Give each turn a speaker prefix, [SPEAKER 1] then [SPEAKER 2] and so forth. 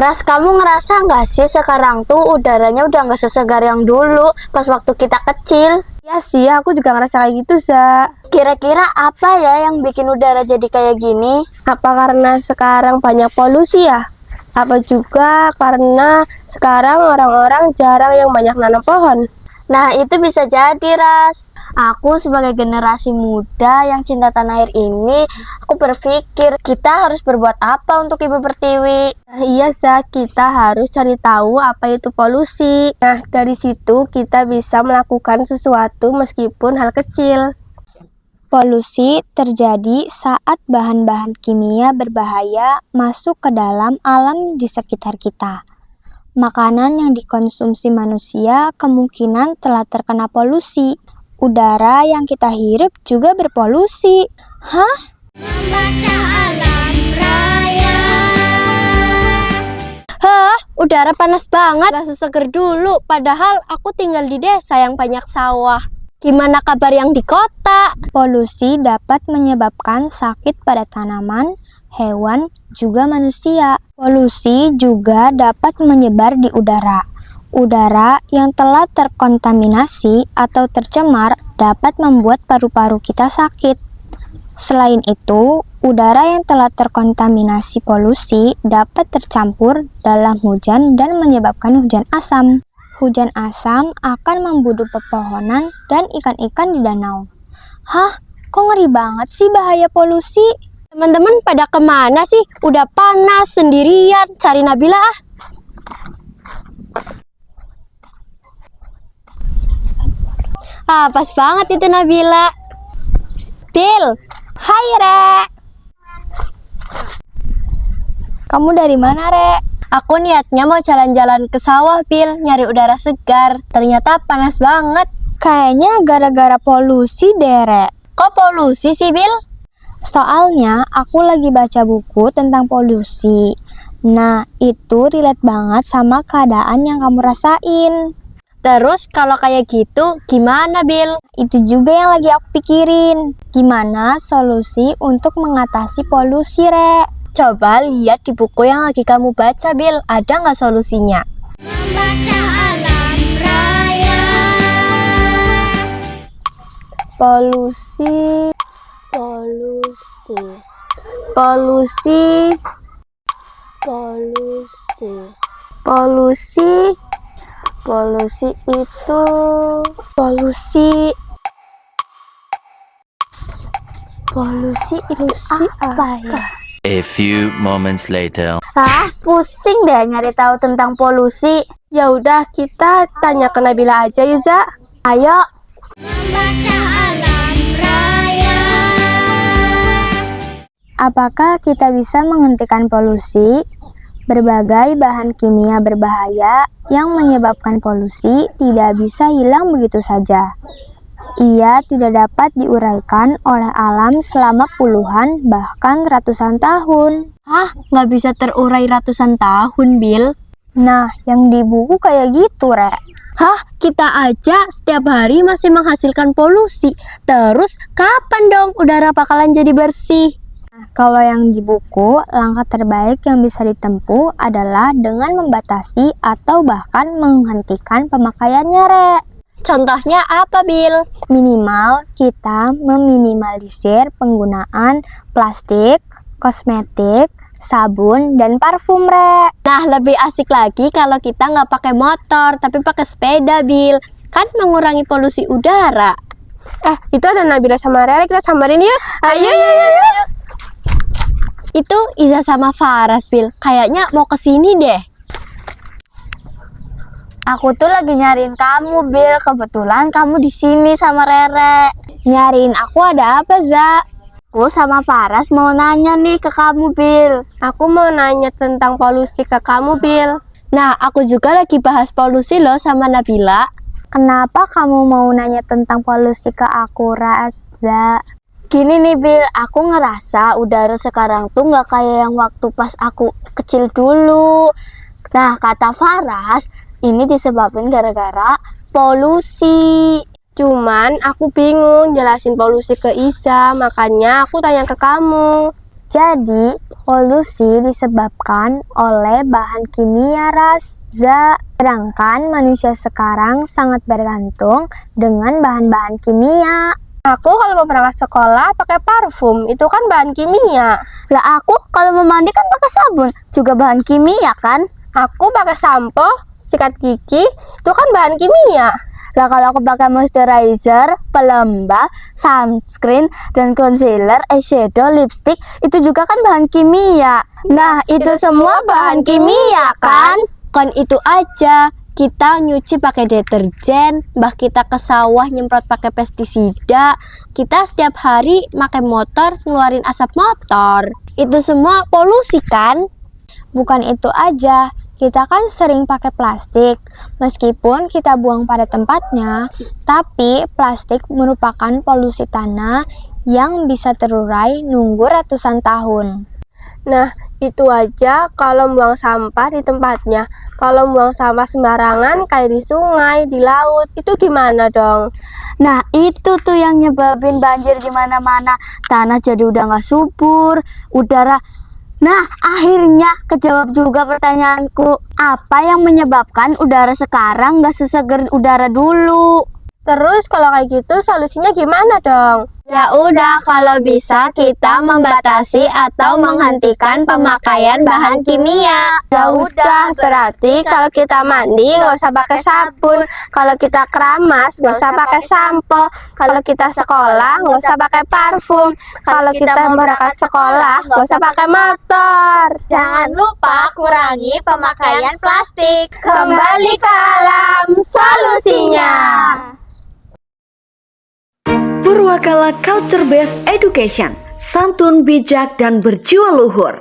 [SPEAKER 1] Ras, kamu ngerasa nggak sih sekarang tuh udaranya udah nggak sesegar yang dulu pas waktu kita kecil?
[SPEAKER 2] Ya sih, aku juga ngerasa kayak gitu, Za.
[SPEAKER 1] Kira-kira apa ya yang bikin udara jadi kayak gini?
[SPEAKER 2] Apa karena sekarang banyak polusi ya? Apa juga karena sekarang orang-orang jarang yang banyak nanam pohon?
[SPEAKER 1] Nah, itu bisa jadi, Ras. Aku sebagai generasi muda yang cinta tanah air ini, aku berpikir kita harus berbuat apa untuk Ibu Pertiwi.
[SPEAKER 2] Nah, iya, Za, kita harus cari tahu apa itu polusi. Nah, dari situ kita bisa melakukan sesuatu meskipun hal kecil.
[SPEAKER 3] Polusi terjadi saat bahan-bahan kimia berbahaya masuk ke dalam alam di sekitar kita. Makanan yang dikonsumsi manusia kemungkinan telah terkena polusi. Udara yang kita hirup juga berpolusi. Hah?
[SPEAKER 4] Membaca alam raya.
[SPEAKER 2] Hah, udara panas banget. Rasa seger dulu, padahal aku tinggal di desa yang banyak sawah. Gimana kabar yang di kota?
[SPEAKER 3] Polusi dapat menyebabkan sakit pada tanaman, hewan, juga manusia. Polusi juga dapat menyebar di udara. Udara yang telah terkontaminasi atau tercemar dapat membuat paru-paru kita sakit. Selain itu, udara yang telah terkontaminasi polusi dapat tercampur dalam hujan dan menyebabkan hujan asam. Hujan asam akan membunuh pepohonan dan ikan-ikan di danau. Hah? Kok ngeri banget sih bahaya polusi?
[SPEAKER 2] Teman-teman pada kemana sih? Udah panas sendirian, cari Nabila ah. Ah, pas banget itu Nabila. Bil, hai Re.
[SPEAKER 3] Kamu dari mana, Re?
[SPEAKER 2] Aku niatnya mau jalan-jalan ke sawah, Bil, nyari udara segar. Ternyata panas banget.
[SPEAKER 3] Kayaknya gara-gara polusi deh, Re.
[SPEAKER 2] Kok polusi sih, Bil?
[SPEAKER 3] Soalnya aku lagi baca buku tentang polusi. Nah, itu relate banget sama keadaan yang kamu rasain.
[SPEAKER 2] Terus kalau kayak gitu, gimana, Bil?
[SPEAKER 3] Itu juga yang lagi aku pikirin. Gimana solusi untuk mengatasi polusi, Re?
[SPEAKER 2] Coba lihat di buku yang lagi kamu baca, Bil. Ada nggak solusinya?
[SPEAKER 4] Membaca alam raya.
[SPEAKER 2] Polusi, polusi, polusi, polusi, polusi, polusi itu polusi. Polusi itu apa ya?
[SPEAKER 5] A few moments later.
[SPEAKER 1] Ah, pusing deh nyari tahu tentang polusi.
[SPEAKER 2] Ya udah, kita tanya ke Nabila aja yuk, Za.
[SPEAKER 1] Ayo.
[SPEAKER 4] Membaca alam raya.
[SPEAKER 3] Apakah kita bisa menghentikan polusi? Berbagai bahan kimia berbahaya yang menyebabkan polusi tidak bisa hilang begitu saja. Ia tidak dapat diuraikan oleh alam selama puluhan bahkan ratusan tahun.
[SPEAKER 2] Hah? Nggak bisa terurai ratusan tahun, Bil?
[SPEAKER 3] Nah, yang di buku kayak gitu, Re.
[SPEAKER 2] Hah? Kita aja setiap hari masih menghasilkan polusi. Terus kapan dong udara bakalan jadi bersih?
[SPEAKER 3] Nah, kalau yang di buku, langkah terbaik yang bisa ditempuh adalah dengan membatasi atau bahkan menghentikan pemakaiannya, Re.
[SPEAKER 2] Contohnya apa, Bil?
[SPEAKER 3] Minimal kita meminimalisir penggunaan plastik, kosmetik, sabun, dan parfum, Re.
[SPEAKER 2] Nah, lebih asik lagi kalau kita nggak pakai motor, tapi pakai sepeda, Bil. Kan mengurangi polusi udara. Itu ada Nabila sama Rere, kita sambarin ya. Ayo. Itu Iza sama Faras, Bil. Kayaknya mau kesini deh.
[SPEAKER 1] Aku tuh lagi nyariin kamu, Bil. Kebetulan kamu di sini sama Rere.
[SPEAKER 2] Nyariin aku ada apa, Za?
[SPEAKER 1] Aku sama Faras mau nanya nih ke kamu, Bil.
[SPEAKER 2] Aku mau nanya tentang polusi ke kamu, Bil. Nah, aku juga lagi bahas polusi loh sama Nabila.
[SPEAKER 3] Kenapa kamu mau nanya tentang polusi ke aku, Raza?
[SPEAKER 1] Gini nih, Bil. Aku ngerasa udara sekarang tuh nggak kayak yang waktu pas aku kecil dulu. Nah, kata Faras, ini disebabkan gara-gara polusi.
[SPEAKER 2] Cuman aku bingung jelasin polusi ke Isa, makanya aku tanya ke kamu.
[SPEAKER 3] Jadi, polusi disebabkan oleh bahan kimia Za. Sedangkan manusia sekarang sangat bergantung dengan bahan-bahan kimia.
[SPEAKER 2] Aku kalau mau berangkat sekolah pakai parfum, itu kan bahan kimia.
[SPEAKER 1] Lah aku kalau mau mandi kan pakai sabun, juga bahan kimia kan?
[SPEAKER 2] Aku pakai sampo, sikat gigi, itu kan bahan kimia.
[SPEAKER 1] Lah kalau aku pakai moisturizer, pelembab, sunscreen, dan concealer, eyeshadow, lipstick, itu juga kan bahan kimia. Nah, itu semua bahan kimia kan?
[SPEAKER 2] Kan itu aja, kita nyuci pakai deterjen, bah kita ke sawah nyemprot pakai pestisida, kita setiap hari pakai motor ngeluarin asap motor. Itu semua polusi kan?
[SPEAKER 3] Bukan itu aja, kita kan sering pakai plastik. Meskipun kita buang pada tempatnya, tapi plastik merupakan polusi tanah yang bisa terurai nunggu ratusan tahun.
[SPEAKER 2] Nah, itu aja kalau buang sampah di tempatnya. Kalau buang sampah sembarangan kayak di sungai, di laut, itu gimana dong?
[SPEAKER 1] Nah, itu tuh yang nyebabin banjir di mana-mana. Tanah jadi udah nggak subur, udara. Nah, akhirnya kejawab juga pertanyaanku. Apa yang menyebabkan udara sekarang nggak seseger udara dulu?
[SPEAKER 2] Terus kalau kayak gitu solusinya gimana dong?
[SPEAKER 3] Ya udah, kalau bisa kita membatasi atau menghentikan pemakaian bahan kimia.
[SPEAKER 2] Ya udah, berarti kalau kita mandi nggak usah pakai sabun, kalau kita keramas nggak usah pakai sampo, kalau kita sekolah nggak usah pakai parfum, kalau kita berangkat sekolah nggak usah pakai motor.
[SPEAKER 3] Jangan lupa kurangi pemakaian plastik.
[SPEAKER 2] Kembali ke alam solusinya.
[SPEAKER 6] Purwakala Culture Based Education, santun, bijak, dan berjiwa luhur.